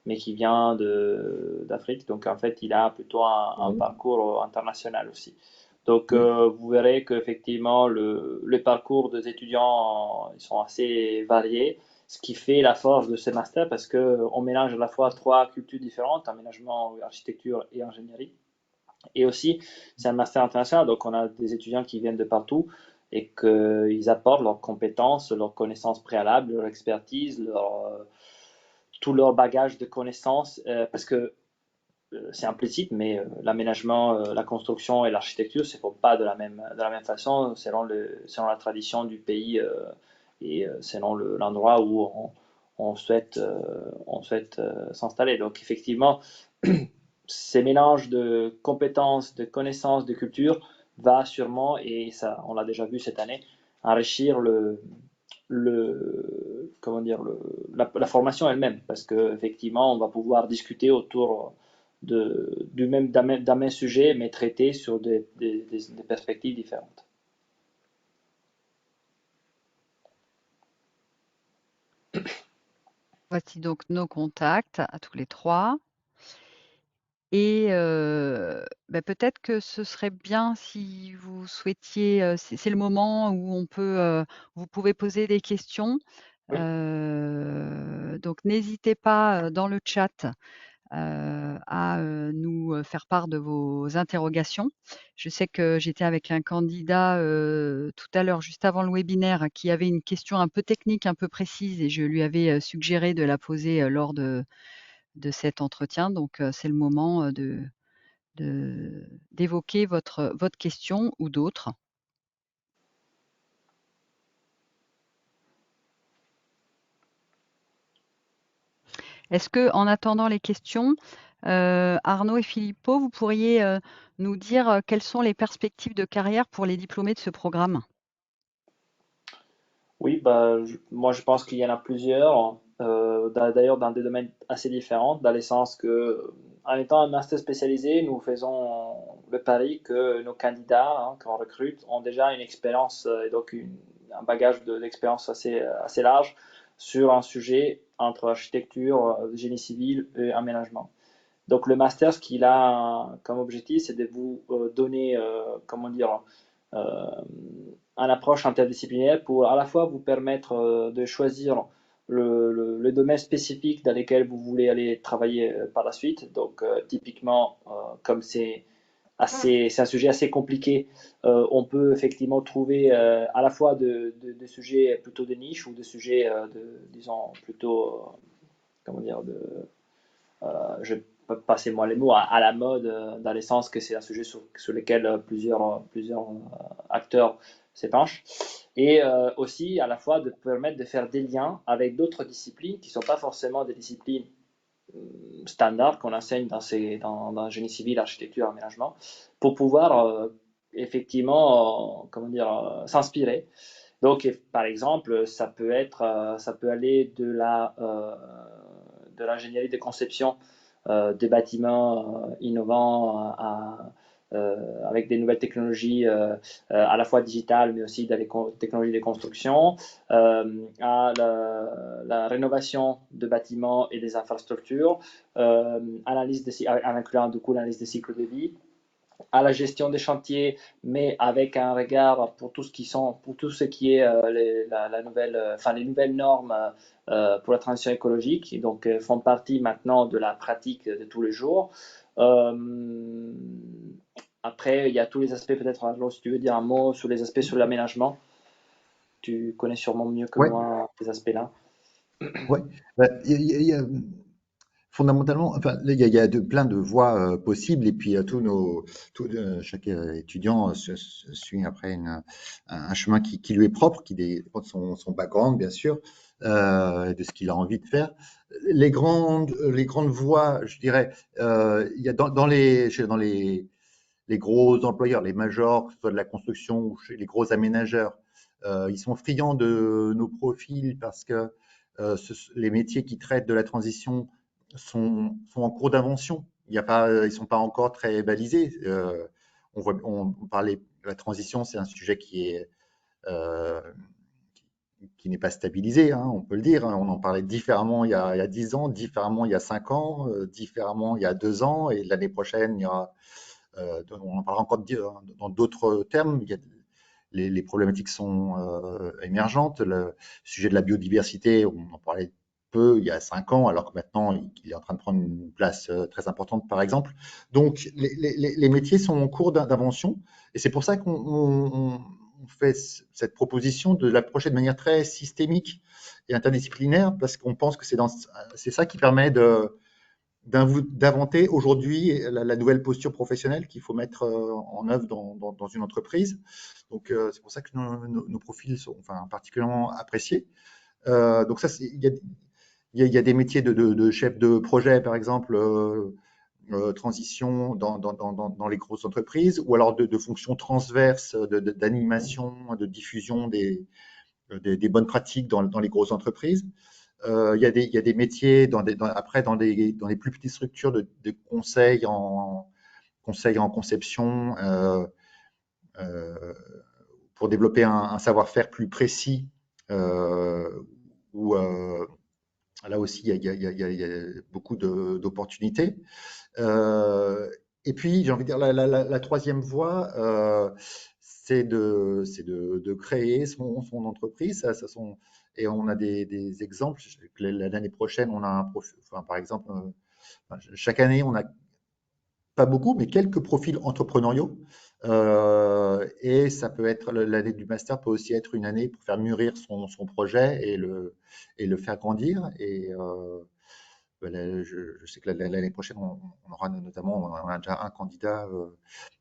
mais qui vient d'Afrique. Donc, en fait, il a plutôt un ouais, parcours international aussi. Donc, oui, vous verrez qu'effectivement, le parcours des étudiants, ils sont assez variés, ce qui fait la force de ces masters parce qu'on mélange à la fois 3 cultures différentes, aménagement, architecture et ingénierie. Et aussi, c'est un master international, donc on a des étudiants qui viennent de partout et qu'ils apportent leurs compétences, leurs connaissances préalables, leur expertise, tout leur bagage de connaissances, parce que c'est implicite, mais l'aménagement, la construction et l'architecture ne se font pas de la même façon selon la tradition du pays et selon l'endroit où on souhaite s'installer. Donc effectivement, ces mélanges de compétences, de connaissances, de culture va sûrement, et ça on l'a déjà vu cette année, enrichir comment dire, la formation elle-même, parce qu'effectivement, on va pouvoir discuter autour d'un même sujet, mais traité sur des perspectives différentes. Voici donc nos contacts à tous les 3. Et peut-être que ce serait bien si vous souhaitiez, c'est le moment où vous pouvez poser des questions. Oui. Donc n'hésitez pas, dans le chat, à, nous, faire part de vos interrogations. Je sais que j'étais avec un candidat, tout à l'heure, juste avant le webinaire, qui avait une question un peu technique, un peu précise et je lui avais, suggéré de la poser, lors de cet entretien. Donc c'est le moment, d'évoquer votre question ou d'autres. Est-ce que, en attendant les questions, Arnaud et Filippo, vous pourriez nous dire quelles sont les perspectives de carrière pour les diplômés de ce programme? Oui, bah, moi je pense qu'il y en a plusieurs, d'ailleurs dans des domaines assez différents, dans le sens que, en étant un master spécialisé, nous faisons le pari que nos candidats qu'on recrute ont déjà une expérience et donc un bagage d'expérience assez large sur un sujet entre architecture, génie civil et aménagement. Donc le master, ce qu'il a comme objectif, c'est de vous donner, comment dire, euh, une approche interdisciplinaire pour à la fois vous permettre de choisir le domaine spécifique dans lequel vous voulez aller travailler par la suite. Donc typiquement, comme c'est un sujet assez compliqué, on peut effectivement trouver à la fois de sujets plutôt de niche ou de sujets, disons, plutôt, comment dire, je peux passer moi les mots, à la mode, dans le sens que c'est un sujet sur lequel plusieurs acteurs s'épanchent. Et aussi à la fois de permettre de faire des liens avec d'autres disciplines qui ne sont pas forcément des disciplines standards qu'on enseigne dans génie civil, architecture, aménagement, pour pouvoir effectivement, comment dire, s'inspirer. Donc, par exemple, ça peut aller de l'ingénierie de conception des bâtiments innovants avec des nouvelles technologies à la fois digitales, mais aussi des technologies de construction, à la rénovation de bâtiments et des infrastructures, en incluant du coup l'analyse des cycles de vie, à la gestion des chantiers, mais avec un regard pour tout ce qui est la nouvelle, enfin, les nouvelles normes pour la transition écologique, et donc font partie maintenant de la pratique de tous les jours. Euh, Après, il y a tous les aspects, peut-être, alors, si tu veux dire un mot sur les aspects sur l'aménagement, tu connais sûrement mieux que ouais, moi ces aspects-là. ouais. Il Fondamentalement, enfin, il y a plein de voies possibles, et puis chaque étudiant suit après un chemin qui lui est propre, qui dépend de son background, bien sûr, et de ce qu'il a envie de faire. Les grandes voies, je dirais, il y a dans les gros employeurs, les majors, que ce soit de la construction ou chez les gros aménageurs, ils sont friands de nos profils parce que les métiers qui traitent de la transition sont en cours d'invention. Ils ne sont pas encore très balisés. On parlait de la transition, c'est un sujet euh, qui n'est pas stabilisé, hein, on peut le dire. On en parlait différemment il y a 10 ans, différemment il y a 5 ans, différemment il y a 2 ans, et l'année prochaine, il y aura on en parlera encore dans d'autres termes. Les problématiques sont émergentes. Le sujet de la biodiversité, on en parlait peu il y a 5 ans, alors que maintenant, il est en train de prendre une place très importante, par exemple. Donc, les métiers sont en cours d'invention, et c'est pour ça qu'on fait cette proposition de l'approcher de manière très systémique et interdisciplinaire, parce qu'on pense que c'est ça qui permet d'inventer aujourd'hui la nouvelle posture professionnelle qu'il faut mettre en œuvre dans une entreprise. Donc, c'est pour ça que nos profils sont enfin, particulièrement appréciés. Donc, ça, il y a des métiers de chef de projet, par exemple, transition dans les grosses entreprises, ou alors de fonctions transverses d'animation, de diffusion des bonnes pratiques dans les grosses entreprises. Il y a des métiers après dans des plus petites structures de conseil en conception euh, pour développer un savoir-faire plus précis où là aussi il y a beaucoup d'opportunités. Et puis j'ai envie de dire la troisième voie, c'est de créer son entreprise. Et on a des exemples. L'année prochaine, on a enfin, par exemple, chaque année, on a pas beaucoup, mais quelques profils entrepreneuriaux. Et ça peut être l'année du master peut aussi être une année pour faire mûrir son projet et le faire grandir. Et je sais que l'année prochaine, on aura notamment on a déjà un candidat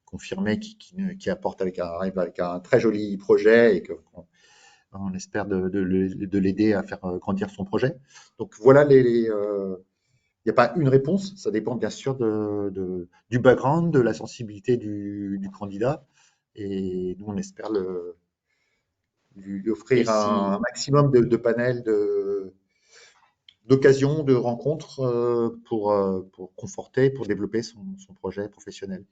confirmé qui apporte arrive avec un très joli projet et on espère de l'aider à faire grandir son projet. Donc voilà il n'y a pas une réponse, ça dépend bien sûr du background, de la sensibilité du candidat. Et nous, on espère lui Et offrir un si, maximum de panels, d'occasions, de rencontres pour conforter, pour développer son projet professionnel.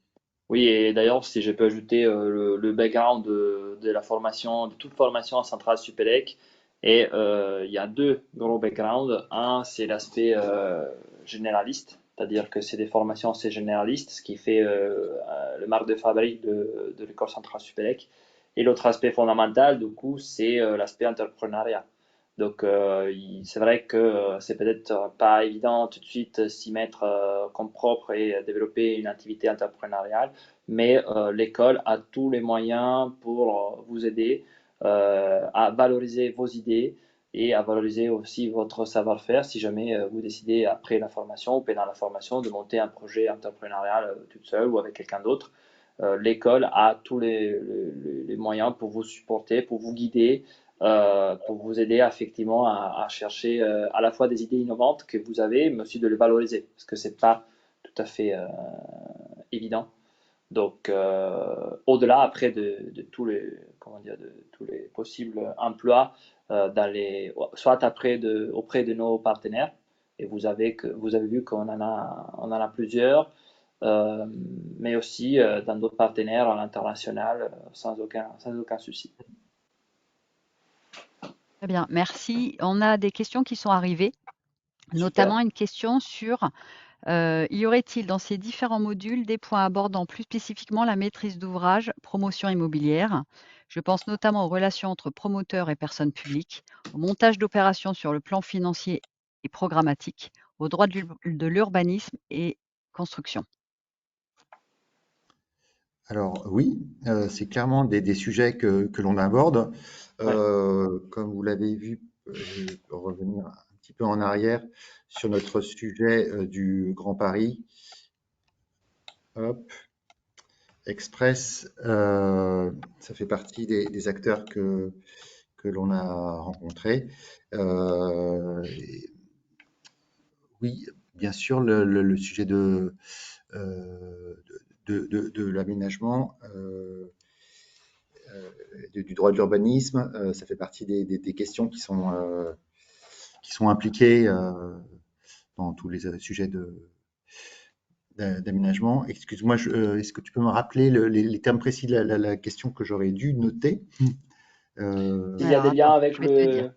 oui, et d'ailleurs, si je peux ajouter le background de la formation, de toute formation en centrale Supélec, et il y a deux gros backgrounds. Un, c'est l'aspect généraliste, c'est-à-dire que c'est des formations assez généralistes, ce qui fait le marque de fabrique de l'école centrale Supélec. Et l'autre aspect fondamental, du coup, c'est l'aspect entrepreneuriat. Donc, c'est vrai que c'est peut-être pas évident tout de suite s'y mettre comme propre et développer une activité entrepreneuriale, mais l'école a tous les moyens pour vous aider à valoriser vos idées et à valoriser aussi votre savoir-faire si jamais vous décidez après la formation ou pendant la formation de monter un projet entrepreneurial toute seule ou avec quelqu'un d'autre. L'école a tous les moyens pour vous supporter, pour vous guider, pour vous aider effectivement à chercher à la fois des idées innovantes que vous avez, mais aussi de les valoriser, parce que c'est pas tout à fait évident. Donc, au-delà après de tous les, comment dire, de tous les possibles emplois soit auprès de nos partenaires, et vous avez vu on en a plusieurs, euh, mais aussi dans d'autres partenaires à l'international, sans aucun souci. Très bien, merci. On a des questions qui sont arrivées, Super. notamment une question sur y aurait-il dans ces différents modules des points abordant plus spécifiquement la maîtrise d'ouvrage, promotion immobilière? Je pense notamment aux relations entre promoteurs et personnes publiques, au montage d'opérations sur le plan financier et programmatique, au droit de l'urbanisme et construction. Alors oui, c'est clairement des sujets que l'on aborde. Ouais. Comme vous l'avez vu, je peux revenir un petit petit peu en arrière sur notre sujet du Grand Paris. Hop, Express, ça fait partie des acteurs que l'on a rencontrés. Oui, bien sûr, le sujet de l'aménagement, du droit de l'urbanisme, ça fait partie des questions qui sont impliquées dans tous les sujets d'aménagement. Excuse-moi, est-ce que tu peux me rappeler les termes précis de la question que j'aurais dû noter? Il y a Alors, des liens attends, avec je vais te dire.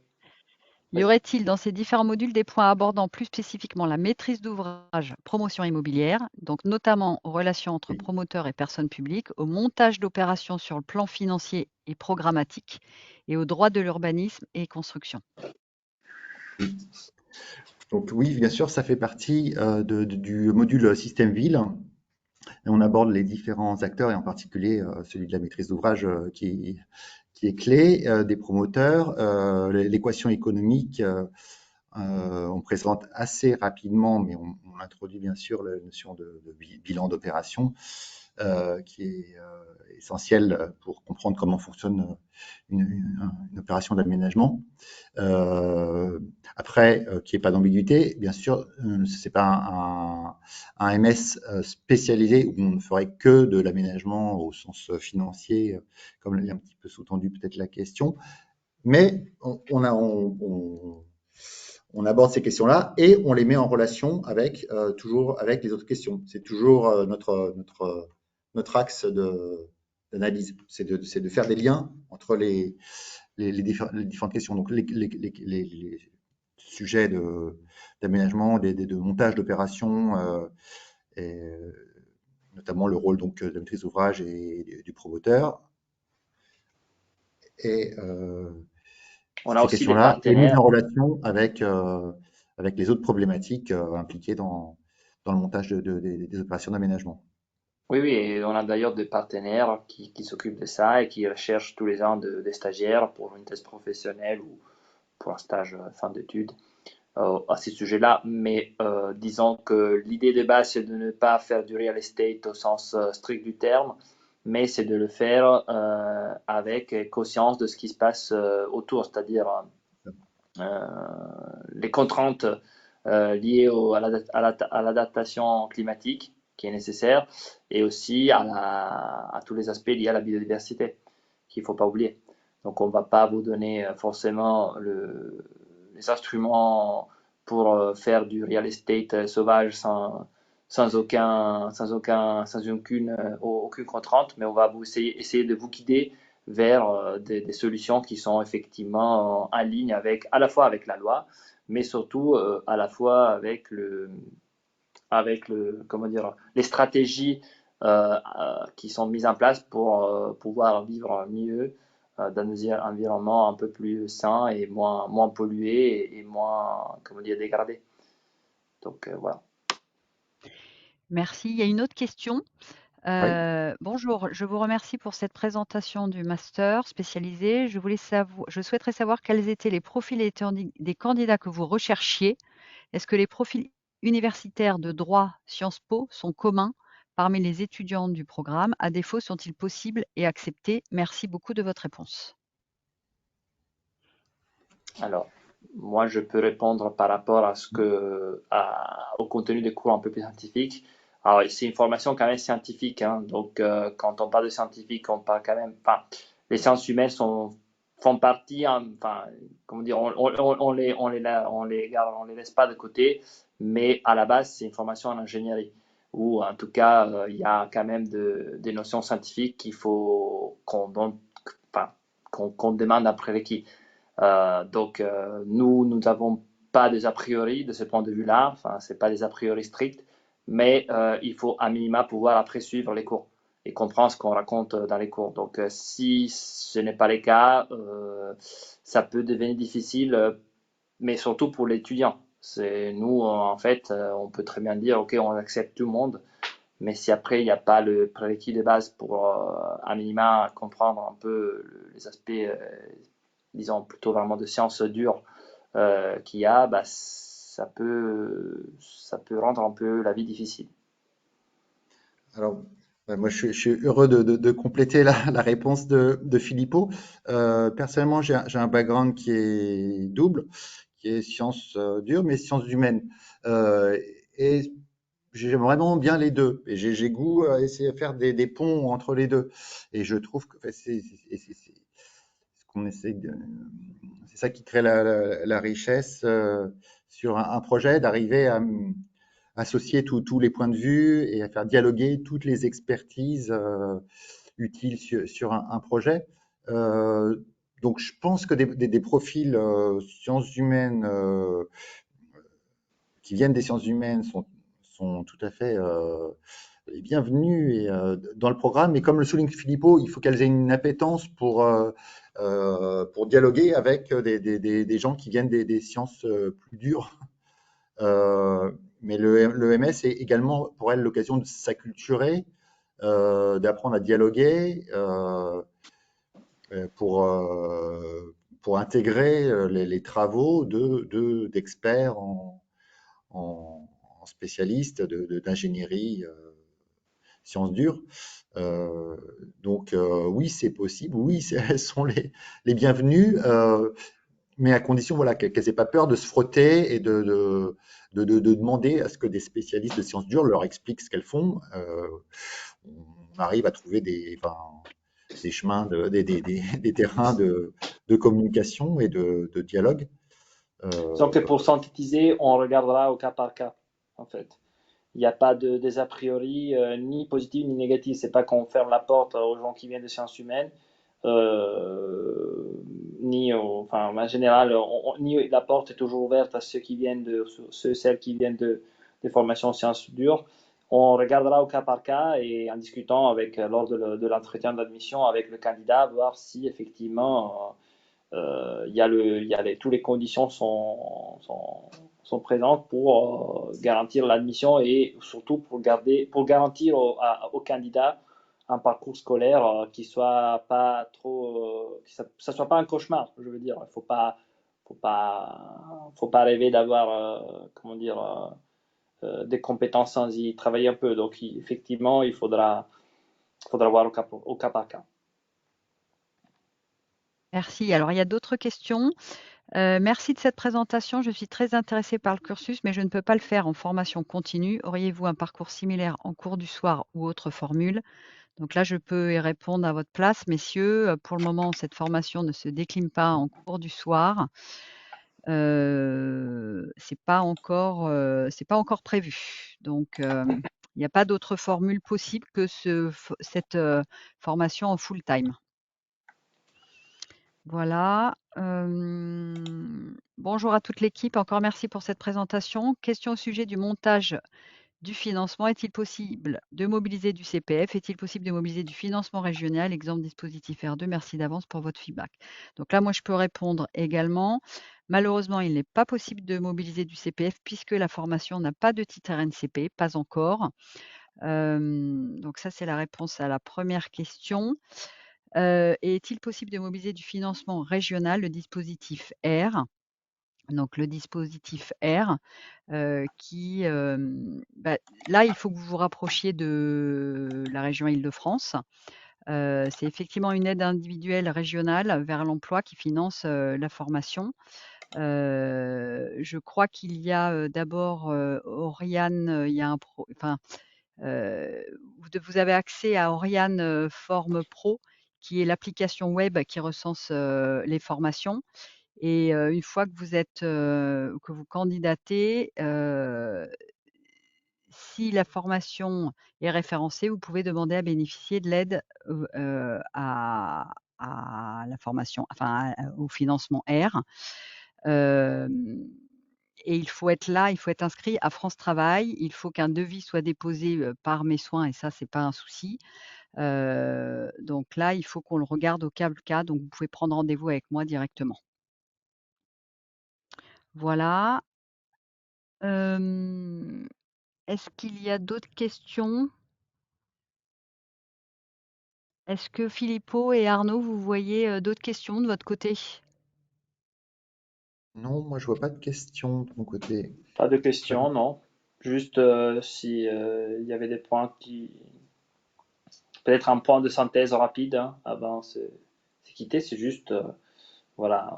le... Y aurait-il dans ces différents modules des points abordant plus spécifiquement la maîtrise d'ouvrage, promotion immobilière, donc notamment aux relations entre Oui. promoteurs et personnes publiques, au montage d'opérations sur le plan financier et programmatique, et au droit de l'urbanisme et construction? Donc oui, bien sûr, ça fait partie du module système ville. Et on aborde les différents acteurs et en particulier celui de la maîtrise d'ouvrage qui est clé, des promoteurs, l'équation économique. On présente assez rapidement, mais on introduit bien sûr la notion de bilan d'opération, qui est essentielle pour comprendre comment fonctionne une opération d'aménagement. Après, qu'il n'y ait pas d'ambiguïté, bien sûr, ce n'est pas un MS spécialisé où on ne ferait que de l'aménagement au sens financier, comme l'a un petit peu sous-tendu peut-être la question. Mais on aborde ces questions-là et on les met en relation avec toujours avec les autres questions. C'est toujours notre axe d'analyse, c'est de faire des liens entre les différentes questions. Donc les sujets d'aménagement, de montage d'opérations, et notamment le rôle donc de la maîtrise d'ouvrage et du promoteur. Et On a ces aussi des questions-là est mise partenaires. en relation avec les autres problématiques impliquées dans le montage des opérations d'aménagement. Oui, oui, et on a d'ailleurs des partenaires qui s'occupent de ça et qui recherchent tous les ans des stagiaires pour une thèse professionnelle ou pour un stage fin d'études à ces sujets-là. Mais disons que l'idée de base, c'est de ne pas faire du real estate au sens strict du terme, mais c'est de le faire avec conscience de ce qui se passe autour, c'est-à-dire les contraintes liées à l'adaptation climatique qui est nécessaire et aussi à tous les aspects liés à la biodiversité qu'il ne faut pas oublier. Donc on ne va pas vous donner forcément les instruments pour faire du real estate sauvage aucune contrainte, mais on va vous essayer de vous guider vers des solutions qui sont effectivement en ligne avec, à la fois avec la loi, mais surtout à la fois avec comment dire, les stratégies qui sont mises en place pour pouvoir vivre mieux dans un environnement un peu plus sain et moins pollué et moins, comment dire, dégradé. Donc voilà. Merci. Il y a une autre question. Oui. Bonjour, je vous remercie pour cette présentation du master spécialisé. Je souhaiterais savoir quels étaient les profils des candidats que vous recherchiez. Est-ce que les profils universitaires de droit Sciences Po sont communs parmi les étudiants du programme? À défaut, sont-ils possibles et acceptés? Merci beaucoup de votre réponse. Alors, moi, je peux répondre par rapport au contenu des cours un peu plus scientifiques. Alors, c'est une formation quand même scientifique, hein, donc quand on parle de scientifique, on parle quand même. Enfin, les sciences humaines font partie, hein, enfin, comment dire, on les laisse pas de côté, mais à la base, c'est une formation en ingénierie, où en tout cas, il y a quand même des notions scientifiques qu'il faut enfin, qu'on demande après requis. Donc, nous n'avons pas des a priori de ce point de vue-là, enfin, ce n'est pas des a priori stricts, mais il faut à minima pouvoir après suivre les cours et comprendre ce qu'on raconte dans les cours. Donc, si ce n'est pas le cas, ça peut devenir difficile, mais surtout pour l'étudiant. Nous, en fait, on peut très bien dire, OK, on accepte tout le monde, mais si après, il n'y a pas le prérequis de base pour, à minima, comprendre un peu les aspects disons plutôt vraiment de sciences dures qu'il y a, bah, ça peut rendre un peu la vie difficile. Alors, moi, je suis heureux de compléter la réponse de Filippo. Personnellement, j'ai un background qui est double, qui est sciences dures, mais sciences humaines. Euh, et j'aime vraiment bien les deux. Et j'ai goût à essayer de faire des ponts entre les deux. Et je trouve que enfin, c'est ce qu'on essaie de, c'est ça qui crée la richesse sur un projet, d'arriver à associer tous les points de vue et à faire dialoguer toutes les expertises utiles sur un projet. Euh, donc, je pense que des profils sciences humaines qui viennent des sciences humaines sont tout à fait les bienvenus et, dans le programme. Et comme le souligne Philippot, il faut qu'elles aient une appétence pour dialoguer avec des gens qui viennent des sciences plus dures. Euh, mais le MS est également pour elle l'occasion de s'acculturer, d'apprendre à dialoguer pour intégrer les travaux d'experts en spécialistes d'ingénierie sciences dures. Euh, donc oui, c'est possible, oui, elles sont les bienvenues, mais à condition voilà, qu'elles n'aient pas peur de se frotter et de demander à ce que des spécialistes de sciences dures leur expliquent ce qu'elles font. On arrive à trouver des chemins, des terrains de communication et de dialogue. Donc, Euh, pour synthétiser, on regardera au cas par cas, en fait. Il n'y a pas des a priori ni positifs ni négatifs. C'est pas qu'on ferme la porte aux gens qui viennent de sciences humaines, enfin, en général, ni la porte est toujours ouverte à ceux qui viennent celles qui viennent des formations en sciences dures. On regardera au cas par cas et en discutant lors de l'entretien d'admission avec le candidat, voir si effectivement toutes les conditions sont présentes pour garantir l'admission et surtout pour garantir au candidat un parcours scolaire qui soit pas trop, ça soit pas un cauchemar. Je veux dire, faut pas rêver d'avoir, comment dire, des compétences sans y travailler un peu. Donc, effectivement, faudra voir au cas par cas. Merci. Alors, il y a d'autres questions. Merci de cette présentation. Je suis très intéressée par le cursus, mais je ne peux pas le faire en formation continue. Auriez-vous un parcours similaire en cours du soir ou autre formule? Donc là, je peux y répondre à votre place, messieurs. Pour le moment, cette formation ne se décline pas en cours du soir. C'est pas encore prévu. Donc, il n'y a pas d'autre formule possible que cette formation en full time. Voilà. Bonjour à toute l'équipe. Encore merci pour cette présentation. Question au sujet du montage du financement. Est-il possible de mobiliser du CPF? Est-il possible de mobiliser du financement régional? Exemple dispositif R2. Merci d'avance pour votre feedback. Donc là, moi, je peux répondre également. Malheureusement, il n'est pas possible de mobiliser du CPF puisque la formation n'a pas de titre RNCP, pas encore. Donc ça, c'est la réponse à la première question. Est-il possible de mobiliser du financement régional, le dispositif R? Donc le dispositif R, là, il faut que vous vous rapprochiez de la région Île-de-France. C'est effectivement une aide individuelle régionale vers l'emploi qui finance, la formation. Je crois qu'il y a, d'abord, Oriane, il y a un pro enfin, vous avez accès à Oriane, Forme Pro, qui est l'application web qui recense, les formations et une fois que que vous candidatez, si la formation est référencée, vous pouvez demander à bénéficier de l'aide, à la formation, enfin, au financement R. Hem Et il faut être là, il faut être inscrit à France Travail. Il faut qu'un devis soit déposé, par Mes Soins et ça, c'est pas un souci. Donc là, il faut qu'on le regarde au cas par cas, donc vous pouvez prendre rendez-vous avec moi directement. Voilà. Hem, Est-ce qu'il y a d'autres questions? Est-ce que Filippo et Arnaud, vous voyez, d'autres questions de votre côté? Non, moi je vois pas de questions de mon côté. Pas de Pas de- questions, non. Juste si il y avait des points qui... Peut-être un point de synthèse rapide hein, avant de quitter, c'est juste voilà,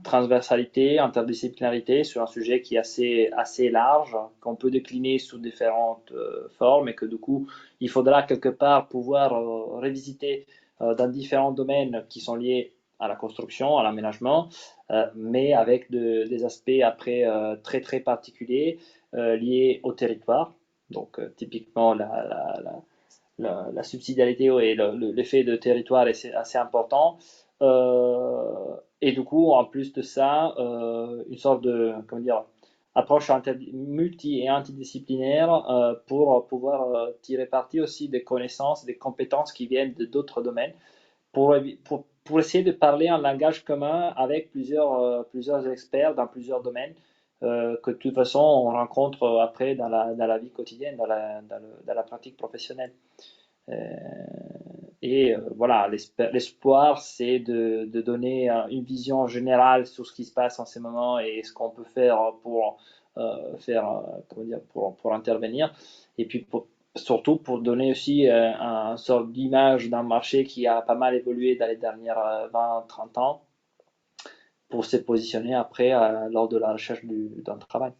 transversalité, interdisciplinarité sur un sujet qui est assez large, qu'on peut décliner sous différentes formes et que du coup, il faudra quelque part pouvoir revisiter dans différents domaines qui sont liés à la construction, à l'aménagement, mais avec des aspects après très très particuliers liés au territoire. Donc typiquement la subsidiarité et l'effet de territoire est assez important. Et du coup, en plus de ça, une sorte de comment dire, approche multi et interdisciplinaire pour pouvoir tirer parti aussi des connaissances, des compétences qui viennent de d'autres domaines, pour essayer de parler un langage commun avec plusieurs experts dans plusieurs domaines que de toute façon on rencontre après dans la vie quotidienne, dans la pratique professionnelle. Euh, et voilà, l'espoir, c'est de donner une vision générale sur ce qui se passe en ce moment et ce qu'on peut faire pour comment dire, pour intervenir. Et puis surtout pour donner aussi un sorte d'image d'un marché qui a pas mal évolué dans les dernières 20-30 ans pour se positionner après lors de la recherche d'un travail.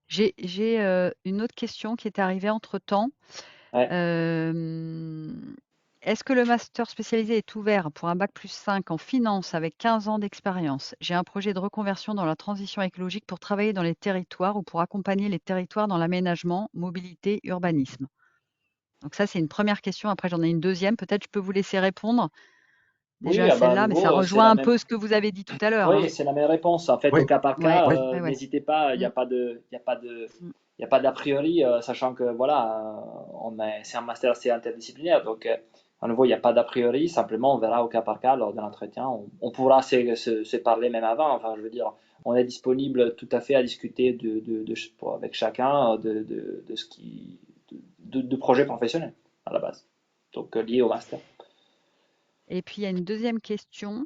J'ai une autre question qui est arrivée entre-temps. Ouais. Est-ce que le master spécialisé est ouvert pour un bac+5 en finance avec 15 ans d'expérience? J'ai un projet de reconversion dans la transition écologique pour travailler dans les territoires ou pour accompagner les territoires dans l'aménagement, mobilité, urbanisme. Donc ça, c'est une première question. Après, j'en ai une deuxième. Peut-être je peux vous laisser répondre déjà Oui, à ah bah, à celle-là, mais ça nouveau, c'est rejoint la un même. peu ce que vous avez dit tout à l'heure, Oui, hein. c'est la même réponse. En fait, Oui, au cas par Ouais, cas, oui, ouais, ouais. n'hésitez pas. Il n'y Mmh, a pas de, il y a pas de, mmh. il y a pas d'a priori, sachant que voilà, c'est un master assez interdisciplinaire. Donc, à nouveau, il n'y a pas d'a priori. Simplement, on verra au cas par cas lors de l'entretien. On pourra se parler même avant. Enfin, je veux dire, on est disponible tout à fait à discuter avec chacun de ce qui, de projets professionnels à la base. Donc, liés au master. Et puis, il y a une deuxième question.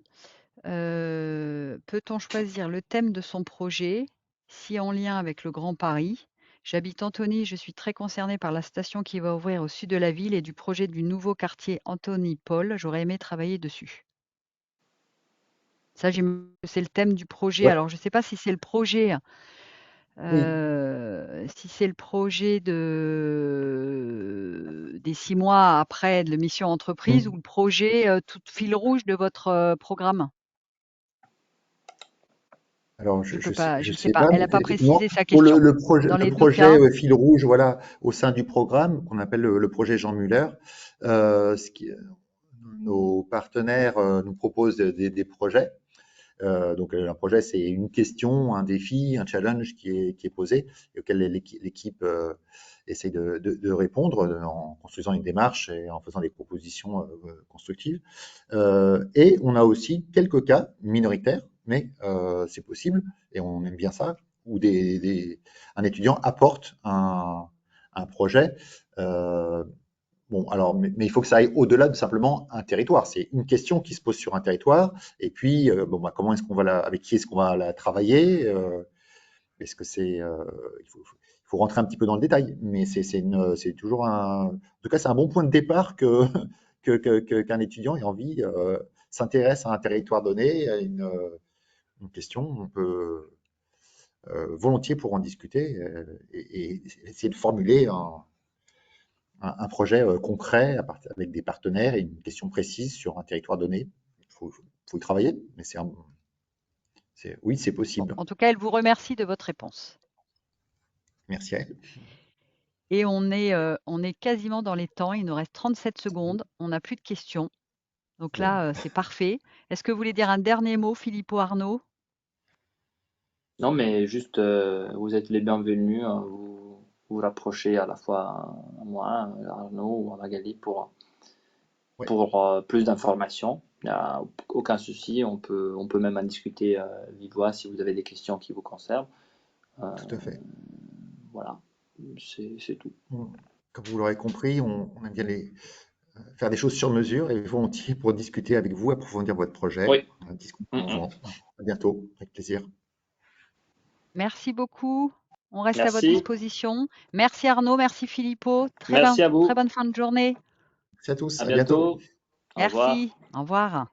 Peut-on choisir le thème de son projet si en lien avec le Grand Paris? J'habite Antony, je suis très concernée par la station qui va ouvrir au sud de la ville et du projet du nouveau quartier Antony-Paul. J'aurais aimé travailler dessus. Ça, j'imagine que c'est le thème du projet. ouais, Alors, je ne sais pas si c'est le projet, oui. des 6 mois après de la mission entreprise ou Mm. le projet tout fil rouge de votre programme. Alors, Je peux pas, je je ne sais sais pas. pas, Elle mais n'a pas effectivement, précisé sa pour question. Dans le les 2 projet cas, fil rouge, voilà, au sein du programme qu'on appelle le projet Jean Muller, ce qui, nos partenaires nous proposent des projets. Donc, un projet, c'est une question, un défi, un challenge qui est posé et auquel l'équipe essaye de répondre en construisant une démarche et en faisant des propositions constructives. Et on a aussi quelques cas minoritaires, mais c'est possible et on aime bien ça, où un étudiant apporte un projet. euh, Bon, alors, mais il faut que ça aille au-delà de simplement un territoire. C'est une question qui se pose sur un territoire. Et puis, bon, bah, comment est-ce qu'on va avec qui est-ce qu'on va la travailler? Est-ce que il faut rentrer un petit peu dans le détail. Mais c'est toujours en tout cas, c'est un bon point de départ qu'un étudiant ait envie, s'intéresse à un territoire donné, à une question. On peut volontiers pour en discuter et essayer de formuler un projet concret avec des partenaires et une question précise sur un territoire donné. Il faut y travailler, mais oui, c'est bon, possible. en tout cas, elle vous remercie de votre réponse. Merci à elle. Et on est quasiment dans les temps. Il nous reste 37 secondes. On n'a plus de questions. Donc Bon. là, c'est parfait. Est-ce que vous voulez dire un dernier mot, Philippe ou Arnaud? Non, mais juste, vous êtes les bienvenus. Vous rapprochez à la fois à moi, à Arnaud ou à Magali Ouais, pour plus d'informations. Il n'y a aucun souci. On peut même en discuter vive voix si vous avez des questions qui vous concernent. Euh, tout à fait. voilà, c'est tout. Comme vous l'aurez compris, on aime bien faire des choses sur mesure et volontiers pour discuter avec vous, approfondir votre projet. Oui. Discutons-en. À bientôt, avec plaisir. Merci beaucoup. On reste à votre Merci. disposition. Merci Arnaud, merci Filippo. Merci à vous. Très bonne fin de journée. Merci à tous. À À bientôt. bientôt. Au revoir. Merci. Au revoir.